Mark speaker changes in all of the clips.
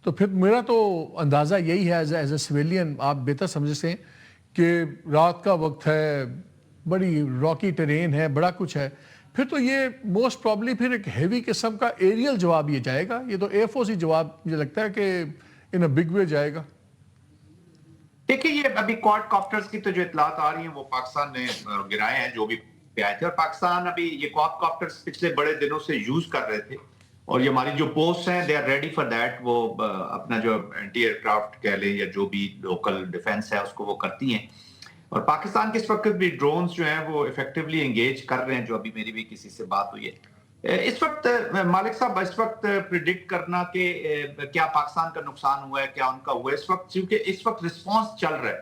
Speaker 1: تو پھر میرا تو اندازہ یہی ہے ایز اے سویلین، آپ بہتر سمجھ سکتے ہیں کہ رات کا وقت ہے، بڑی راکی ٹرین ہے، بڑا کچھ ہے، پھر تو یہ موسٹ پرابلی پھر ایک ہیوی قسم کا ایریل جواب یہ جائے گا. یہ تو ایئر فورس ہی جواب مجھے لگتا ہے کہ ان اے بگ وے جائے گا.
Speaker 2: دیکھیں یہ ابھی کوڈ کاپٹرز کی تو جو اطلاعات آ رہی ہیں وہ پاکستان نے گرائے ہیں جو بھی آئے تھے، اور پاکستان ابھی یہ کوڈ کاپٹرز پچھلے بڑے دنوں سے یوز کر رہے تھے، اور یہ ہماری جو پوسٹ ہیں they are ready for that. وہ اپنا جو اینٹی ایئر کرافٹ کہہ لیں یا جو بھی لوکل ڈیفense ہے اس کو وہ کرتی ہیں. اور پاکستان کے اس وقت بھی ڈرونز جو ہیں وہ ایفیکٹولی انگیج کر رہے ہیں، جو ابھی میری بھی کسی سے بات ہوئی ہے. اس وقت مالک صاحب اس وقت پریڈکٹ کرنا کہ کیا پاکستان کا نقصان ہوا ہے کیا ان کا ہوا ہے، اس وقت چونکہ اس وقت رسپانس چل رہا ہے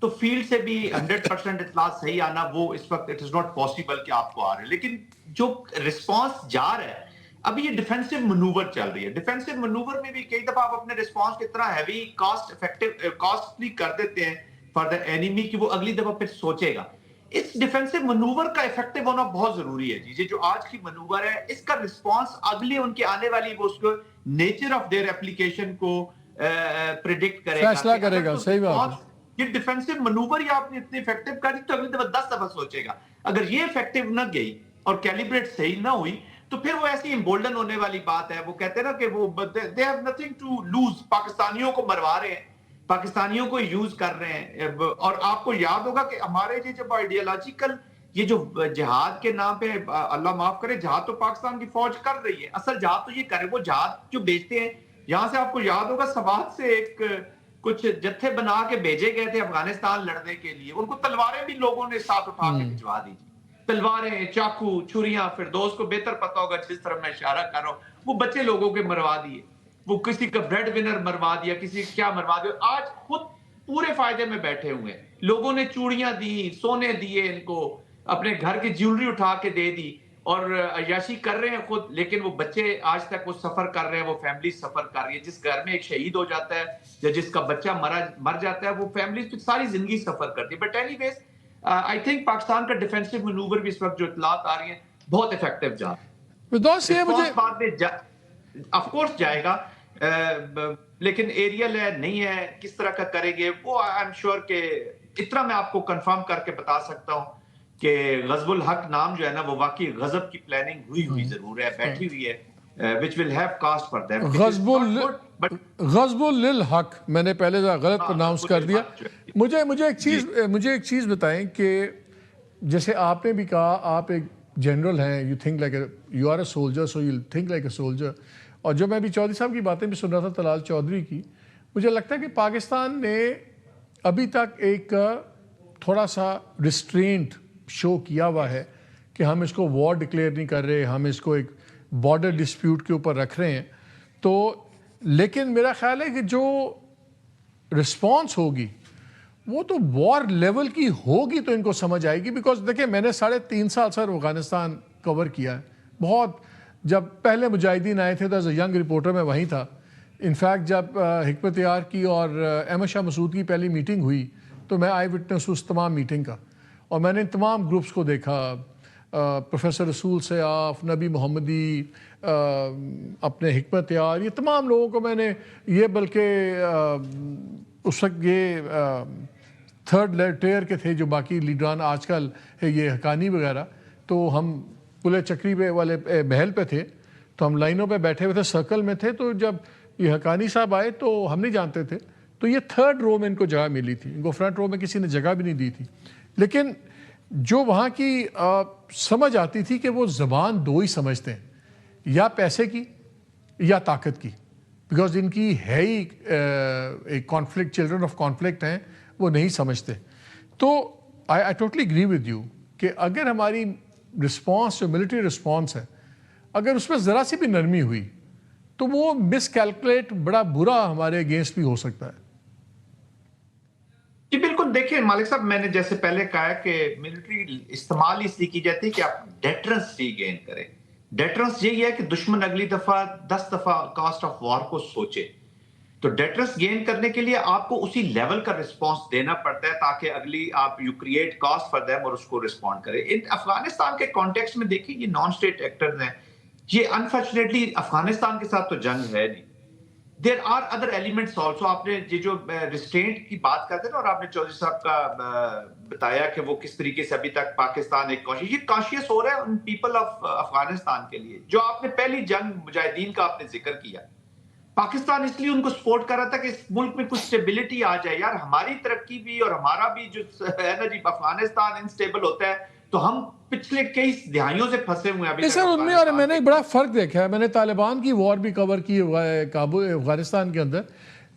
Speaker 2: تو فیلڈ سے بھی 100% اطلاع صحیح آنا وہ اس وقت اٹ از ناٹ پاسبل کہ آپ کو آ رہے ہیں. لیکن جو رسپانس جا رہا ہے ابھی یہ ڈیفینسو منوور چل رہی ہے. ڈیفینسو منوور میں بھی کئی دفعہ آپ اپنے رسپانس کو اتنا ہیوی کاسٹلی کر دیتے ہیں فار دا اینیمی کہ وہ اگلی دفعہ پھر سوچے گا. اس ڈیفینسو منوور کا ایفیکٹو ہونا بہت ضروری ہے. یہ جو آج کی منوور ہے اس کا رسپانس اگلی ان کے آنے والی وہ اس کو نیچر آف دیئر اپلیکیشن کو پریڈکٹ کرے گا،
Speaker 1: فیصلہ کرے گا. صحیح بات ہے.
Speaker 2: یہ ڈیفینسو منوور ہی آپ نے اتنی ایفیکٹو کری تو اگلی دفعہ 10 دفعہ سوچے گا. اگر یہ ایفیکٹو نہ گئی اور کیلیبریٹ صحیح نہ ہوئی تو پھر وہ ایسی امبولڈن ہونے والی بات ہے. وہ کہتے ہیں نا کہ وہ they have nothing to lose. پاکستانیوں کو مروا رہے ہیں، پاکستانیوں کو یوز کر رہے ہیں. اور آپ کو یاد ہوگا کہ ہمارے جب آئیڈیالوجیکل یہ جو جہاد کے نام پہ اللہ معاف کرے جہاد تو پاکستان کی فوج کر رہی ہے، اصل جہاد تو یہ کرے وہ جہاد جو بیچتے ہیں. یہاں سے آپ کو یاد ہوگا سوات سے ایک کچھ جتھے بنا کے بھیجے گئے تھے افغانستان لڑنے کے لیے، ان کو تلواریں بھی لوگوں نے ساتھ اٹھا کے بھجوا دی. تلواریں، چاقو، چھریاں، پھر دوست کو بہتر پتا ہوگا جس طرح میں اشارہ کر رہا ہوں، وہ بچے لوگوں کے مروا دیے. وہ کسی کا بریڈ ونر مروا دیا، کسی کیا مروا دیا. آج خود پورے فائدے میں بیٹھے ہوئے ہیں. لوگوں نے چوڑیاں دی، سونے دیے، ان کو اپنے گھر کی جیولری اٹھا کے دے دی اور عیاشی کر رہے ہیں خود. لیکن وہ بچے آج تک وہ سفر کر رہے ہیں، وہ فیملی سفر کر رہی ہے. جس گھر میں ایک شہید ہو جاتا ہے یا جس کا بچہ مر جاتا ہے وہ فیملی ساری زندگی سفر کرتی ہے. But anyways I think Pakistan کا ڈیفینسو منوور بھی اس وقت جو اطلاعات آ رہی ہیں بہت افیکٹو جا رہا ہے. آف کورس جائے گا لیکن ایریل ہے نہیں ہے، کس طرح کا کریں گے وہ آئی ایم شیور کہ اتنا میں آپ کو کنفرم کر کے بتا سکتا ہوں کہ غزب الحق نام جو ہے نا وہ واقعی غضب کی پلاننگ ہوئی ضرور ہے، بیٹھی ہوئی ہے which will have cost for them.
Speaker 1: غزب للحق میں نے پہلے غلط پرناؤنس کر دیا. مجھے ایک چیز بتائیں کہ جیسے آپ نے بھی کہا آپ ایک جنرل ہیں، you think like you are a soldier so you think like a soldier. اور جو میں بھی چودھری صاحب کی باتیں بھی سن رہا تھا، طلال چودھری کی، مجھے لگتا ہے کہ پاکستان نے ابھی تک ایک تھوڑا سا ریسٹرینٹ شو کیا ہوا ہے کہ ہم اس کو وار ڈکلیئر نہیں کر رہے، ہم اس کو ایک بارڈر ڈسپیوٹ کے اوپر رکھ رہے ہیں. تو لیکن میرا خیال ہے کہ جو رسپانس ہوگی وہ تو وار لیول کی ہوگی تو ان کو سمجھ آئے گی. بیکاز دیکھیں میں نے 3.5 سال سر افغانستان کور کیا ہے. بہت جب پہلے مجاہدین آئے تھے تو ایز اے ینگ رپورٹر میں وہیں تھا. انفیکٹ جب حکمت یار کی اور احمد شاہ مسعود کی پہلی میٹنگ ہوئی تو میں آئی وٹنس اس تمام میٹنگ کا، اور میں نے ان تمام گروپس کو دیکھا. پروفیسر رسول سیاف، نبی محمدی، اپنے حکمت یار، یہ تمام لوگوں کو میں نے یہ بلکہ اس وقت یہ تھرڈ ٹیئر کے تھے جو باقی لیڈران آج کل ہے یہ حقانی وغیرہ. تو ہم پلے چکری پہ والے محل پہ تھے تو ہم لائنوں پہ بیٹھے ہوئے تھے، سرکل میں تھے. تو جب یہ حقانی صاحب آئے تو ہم نہیں جانتے تھے، تو یہ تھرڈ رو میں ان کو جگہ ملی تھی. ان کو فرنٹ رو میں کسی نے جگہ بھی نہیں دی تھی. لیکن جو وہاں کی سمجھ آتی تھی کہ وہ زبان دو ہی سمجھتے ہیں، یا پیسے کی یا طاقت کی. بیکاز ان کی ہے ہی ایک کانفلکٹ، چلڈرن آف کانفلکٹ ہیں، وہ نہیں سمجھتے. تو I totally agree with you کہ اگر ہماری رسپانس جو ملٹری رسپانس ہے اگر اس میں ذرا سی بھی نرمی ہوئی تو وہ مس کیلکولیٹ بڑا برا ہمارے اگینسٹ بھی ہو سکتا ہے.
Speaker 2: جی بالکل. دیکھیں مالک صاحب میں نے جیسے پہلے کہا کہ ملٹری استعمال اس لیے کی جاتی ہے کہ آپ ڈیٹرنس گین کریں. ڈیٹرنس یہی ہے کہ دشمن اگلی دفعہ 10 دفعہ کاسٹ آف وار کو سوچے. تو ڈیٹرنس گین کرنے کے لیے آپ کو اسی لیول کا رسپانس دینا پڑتا ہے تاکہ اگلی آپ you create cost for them اور اس کو رسپونڈ کرے. افغانستان کے کانٹیکسٹ میں دیکھیں یہ نان اسٹیٹ ایکٹرز ہیں. یہ انفارچونیٹلی افغانستان کے ساتھ تو جنگ ہے نہیں، there are other elements also. آپ نے یہ جو ریسٹرینٹ کی بات کرتے ہیں نا، اور آپ نے چودھری صاحب کا بتایا کہ وہ کس طریقے سے ابھی تک پاکستان ایک یہ کانشیس ہو رہا ہے ان پیپل آف افغانستان کے لیے. جو آپ نے پہلی جنگ مجاہدین کا آپ نے ذکر کیا، پاکستان اس لیے ان کو سپورٹ کر رہا تھا کہ اس ملک میں کچھ سٹیبلٹی آ جائے. یار ہماری ترقی بھی اور ہمارا بھی جو ہے نا جی، افغانستان انسٹیبل ہوتا ہے تو ہم پچھلے کئی دہائیوں سے پھنسے ہوئے ہیں ابھی تک.
Speaker 1: ان میں اور میں نے ایک بڑا فرق دیکھا ہے. میں نے طالبان کی وار بھی کور کی کابل افغانستان کے اندر.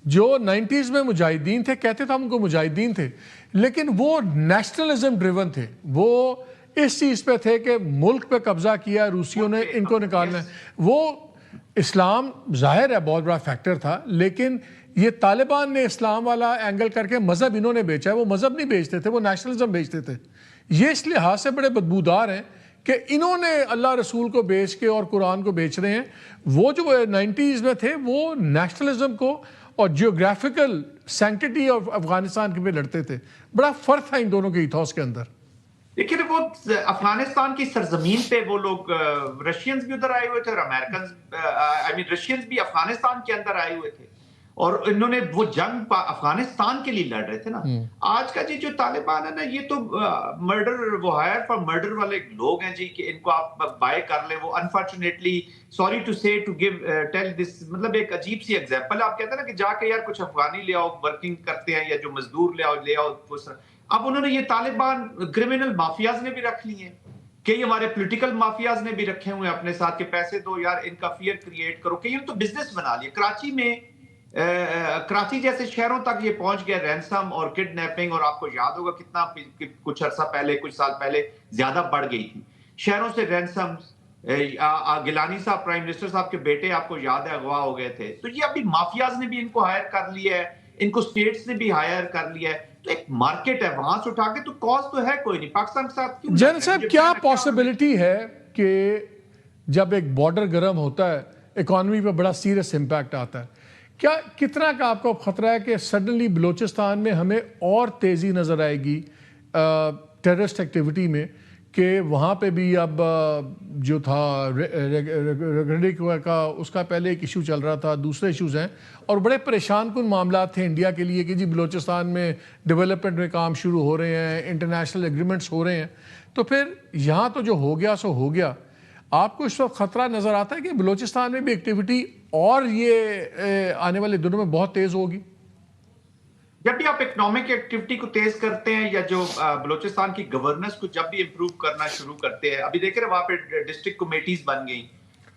Speaker 1: جو 90s میں مجاہدین تھے، کہتے تھے ہم ان کو مجاہدین تھے، لیکن وہ نیشنلزم ڈریون تھے. وہ اس چیز پہ تھے کہ ملک پہ قبضہ کیا، روسیوں نے ان کو نکالنا ہے. وہ اسلام ظاہر ہے بہت بڑا فیکٹر تھا، لیکن یہ طالبان نے اسلام والا اینگل کر کے مذہب انہوں نے بیچا ہے. وہ مذہب نہیں بیچتے تھے، وہ نیشنلزم بیچتے تھے. یہ اس لحاظ سے بڑے بدبودار ہیں کہ انہوں نے اللہ رسول کو بیچ کے اور قرآن کو بیچ رہے ہیں. وہ جو 90s میں تھے وہ نیشنلزم کو اور جیوگرافیکل سینکٹی آف افغانستان کے پہ لڑتے تھے. بڑا فرق تھا ان دونوں کے ایتھوس کے اندر.
Speaker 2: لیکن وہ افغانستان کی سرزمین پہ وہ لوگ رشینز بھی ادھر آئے ہوئے تھے اور امریکنز رشینز بھی افغانستان کے اندر آئے ہوئے تھے، اور انہوں نے وہ جنگ افغانستان کے لیے لڑ رہے تھے نا. آج کا جی جو طالبان ہے نا، یہ تو مرڈر، وہ ہائر فار مرڈر والے لوگ ہیں جی، کہ ان کو آپ بائے کر لیں. وہ انفارچونیٹلی سوری ٹو سے ٹو گیو ٹیل دس، مطلب ایک عجیب سی ایگزامپل. آپ کہتے ہیں نا کہ جا کے یار کچھ افغانی لے آؤ ورکنگ کرتے ہیں، یا جو مزدور لے آؤ. اب انہوں نے یہ طالبان کرمنل مافیاز نے بھی رکھ لی ہیں، کئی ہمارے پولیٹیکل مافیاز نے بھی رکھے ہوئے اپنے ساتھ کہ پیسے دو یار، ان کا فیئر کریٹ کرو. کئی تو بزنس بنا لیا. کراچی میں، کراچی جیسے شہروں تک یہ پہنچ گیا رینسم اور کڈنیپنگ. اور آپ کو یاد ہوگا کتنا کچھ عرصہ پہلے، کچھ سال پہلے زیادہ بڑھ گئی تھی. شہروں سے رینسم، گیلانی صاحب پرائم منسٹر صاحب کے بیٹے آپ کو یاد ہے اغوا ہو گئے تھے. تو یہ ابھی مافیاز نے بھی ان کو ہائر کر لیا ہے، ان کو سٹیٹس نے بھی ہائر کر لیا ہے. تو ایک مارکیٹ ہے، وہاں سے اٹھا کے تو کاز تو ہے کوئی نہیں. پاکستان کے ساتھ کیوں
Speaker 1: جنرل صاحب کیا پاسبلٹی ہے کہ جب ایک بارڈر گرم ہوتا ہے، اکانومی پہ بڑا سیریس امپیکٹ آتا ہے، کیا کتنا کا آپ کو خطرہ ہے کہ سڈنلی بلوچستان میں ہمیں اور تیزی نظر آئے گی ٹیررسٹ ایکٹیویٹی میں، کہ وہاں پہ بھی اب جو تھا ریگریڈک کا، اس کا پہلے ایک ایشو چل رہا تھا، دوسرے ایشوز ہیں، اور بڑے پریشان کن معاملات تھے انڈیا کے لیے کہ جی بلوچستان میں ڈیولپمنٹ میں کام شروع ہو رہے ہیں، انٹرنیشنل ایگریمنٹس ہو رہے ہیں. تو پھر یہاں تو جو ہو گیا سو ہو گیا. آپ کو اس وقت خطرہ نظر آتا ہے کہ بلوچستان میں بھی ایکٹیویٹی اور یہ آنے والے دنوں میں بہت تیز ہوگی؟
Speaker 2: جب بھی آپ اکنامک ایکٹیویٹی کو تیز کرتے ہیں، یا جو بلوچستان کی گورننس کو جب بھی امپروو کرنا شروع کرتے ہیں، ابھی دیکھ رہے ہیں وہاں پہ ڈسٹرکٹ کمیٹیز بن گئی،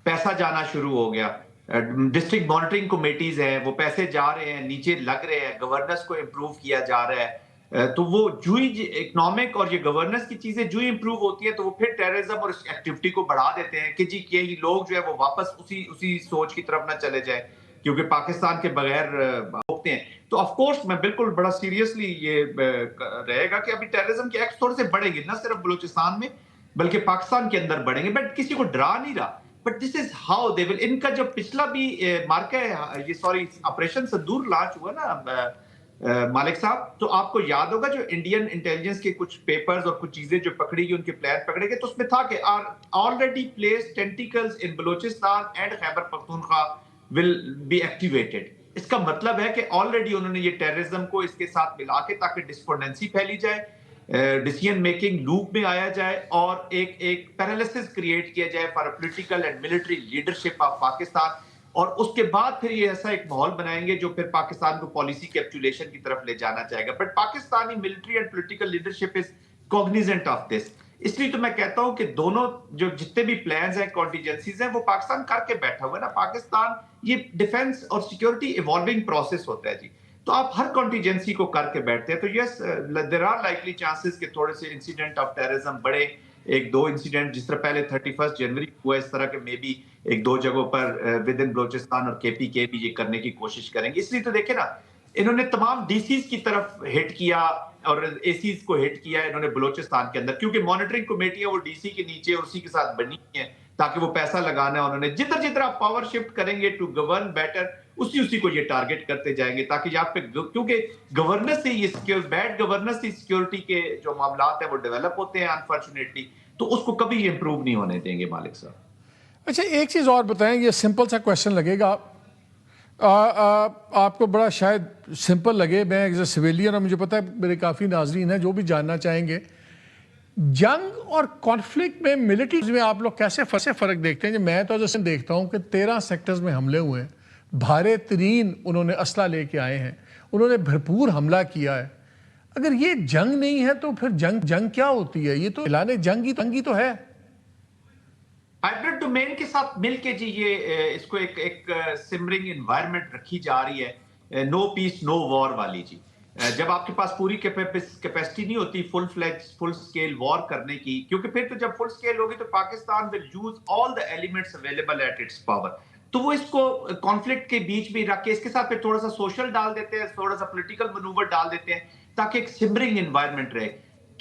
Speaker 2: پیسہ جانا شروع ہو گیا. ڈسٹرکٹ مانیٹرنگ کمیٹیز ہیں، وہ پیسے جا رہے ہیں، نیچے لگ رہے ہیں، گورننس کو امپروو کیا جا رہا ہے. تو وہ جو ہی اکنامک اور یہ گورننس کی چیزیں جو ہی امپروو ہوتی ہیں تو وہ پھر ٹیررزم اور اس ایکٹیویٹی کو بڑھا دیتے ہیں کہ جی یہ لوگ جو ہے وہ واپس اسی سوچ کی طرف نہ چلے جائیں، کیونکہ پاکستان کے بغیر روکتے ہیں. تو آف کورس میں بالکل بڑا سیریسلی یہ رہے گا کہ ابھی ٹیررزم کے ایکٹ تھوڑے سے بڑھیں گے، نہ صرف بلوچستان میں بلکہ پاکستان کے اندر بڑھیں گے. بٹ کسی کو ڈرا نہیں رہا. But this is how they ول. ان کا جو پچھلا بھی مارکا ہے، یہ سوری آپریشن سندور لانچ ہوا نا مالک صاحب، تو آپ کو یاد ہوگا جو انڈین انٹیلیجنس کے کچھ پیپرز اور کچھ چیزیں جو پکڑی گئی، ان کے پلان پکڑے گئے، تو اس میں تھا کہ already police tentacles in Balochistan and Khyber Pakhtunkhwa will be activated. اس کا مطلب ہے کہ آلریڈی انہوں نے یہ ٹیررزم کو اس کے ساتھ ملا کے تاکہ ڈسپونڈنسی پھیلی جائے، ڈیسیژن میکنگ لوپ میں آیا جائے، اور ایک پیرالسس کریٹ کیا جائے for political and military leadership of Pakistan. اور اس کے بعد پھر یہ ایسا ایک ماحول بنائیں گے جو پھر پاکستان کو پالیسی کیپچولیشن کی طرف لے جانا چاہے گا. But Pakistani military and political leadership is cognizant of this. اس لیے تو میں کہتا ہوں کہ دونوں جو جتنے بھی پلانز ہیں، کانٹیجنسیز ہیں، وہ پاکستان کر کے بیٹھا ہوا ہے نا. پاکستان یہ ڈیفنس اور سیکیورٹی ایوالونگ پروسیس ہوتا ہے جی. تو آپ ہر کانٹیجنسی کو کر کے بیٹھتے ہیں. تو یس دیر آر لائکلی چانسز کہ تھوڑے سے انسیڈنٹ آف ٹیررزم بڑھے. ایک دو انسیڈنٹ جس طرح پہلے 31 جنوری ہوا، اس طرح کے میں بھی ایک دو جگہوں پر ود ان بلوچستان اور کے پی کے بھی یہ کرنے کی کوشش کریں گے. اس لیے تو دیکھیں نا، انہوں نے تمام ڈی سیز کی طرف ہٹ کیا اور اے سیز کو ہٹ کیا انہوں نے بلوچستان کے اندر، کیونکہ مانیٹرنگ کمیٹیاں وہ ڈی سی کے نیچے اور اسی کے ساتھ بنی ہیں تاکہ وہ پیسہ لگانا ہے. انہوں نے جدھر آپ پاور شفٹ کریں گے ٹو گورن بیٹر، اسی کو یہ ٹارگٹ کرتے جائیں گے تاکہ یہاں پہ، کیونکہ گورننس سے یہ بیڈ گورننس سے سیکیورٹی کے جو معاملات ہیں وہ ڈیولپ ہوتے ہیں انفارچونیٹلی. تو اس کو کبھی امپروو نہیں ہونے دیں گے مالک صاحب.
Speaker 1: اچھا ایک چیز اور بتائیں، یہ سمپل سا کویشچن لگے گا. آپ کو بڑا شاید سمپل لگے، میں ایز اے سویلین اور مجھے پتہ ہے میرے کافی ناظرین ہیں جو بھی جاننا چاہیں گے، جنگ اور کانفلکٹ میں ملٹریز میں آپ لوگ کیسے فرق دیکھتے ہیں؟ میں تو جیسے دیکھتا ہوں کہ 13 سیکٹرز میں حملے ہوئے ہیں، بھارے ترین انہوں نے اسلحہ لے کے آئے ہیں، انہوں نے بھرپور حملہ کیا ہے. اگر یہ جنگ نہیں ہے تو پھر جنگ کیا ہوتی ہے؟ یہ تو اعلان جنگی تو ہے.
Speaker 2: ہائبرڈ ڈومین کے ساتھ مل کے جی یہ اس کو ایک سمرنگ انوائرمنٹ رکھی جا رہی ہے، نو پیس نو وار والی جی. جب آپ کے پاس پوری کیپیسٹی نہیں ہوتی فل سکیل وار کرنے کی، کیونکہ پھر تو جب فل سکیل ہوگی تو Pakistan will use all the elements available at its power. تو وہ اس کو کانفلکٹ کے بیچ بھی رکھ کے اس کے ساتھ پھر تھوڑا سا سوشل ڈال دیتے ہیں، تھوڑا سا پولیٹیکل منوور ڈال دیتے ہیں تاکہ ایک سمرنگ انوائرمنٹ رہے.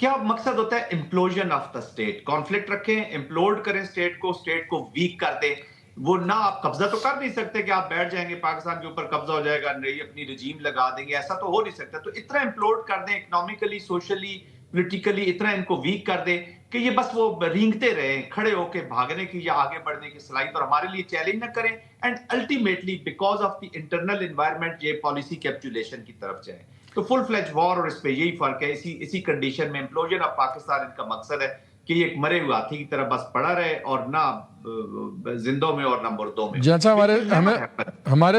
Speaker 2: کیا مقصد ہوتا ہے؟ Implosion of the state. Conflict رکھیں، امپلوڈ کریں اسٹیٹ کو ویک کر دیں. وہ نہ آپ قبضہ تو کر نہیں سکتے کہ آپ بیٹھ جائیں گے پاکستان کے اوپر قبضہ ہو جائے گا، نئی اپنی رجیم لگا دیں گے، ایسا تو ہو نہیں سکتا. تو اتنا امپلوڈ کر دیں اکنامکلی، سوشلی، پولیٹیکلی، اتنا ان کو ویک کر دیں کہ یہ بس وہ رینگتے رہیں، کھڑے ہو کے بھاگنے کی یا آگے بڑھنے کی صلاحیت اور ہمارے لیے چیلنج نہ کریں، and ultimately because of the internal environment یہ پالیسی کیپچولیشن کی طرف جائیں. تو فل فلیج وار اور اس پہ یہی فرق ہے. اسی کنڈیشن میں امپلوژن آف پاکستان ان کا مقصد ہے کہ یہ ایک مرے ہوئے ہاتھی کی طرح بس پڑا رہے اور نہ زندوں میں اور نہ مردوں میں.
Speaker 1: جیسا ہمارے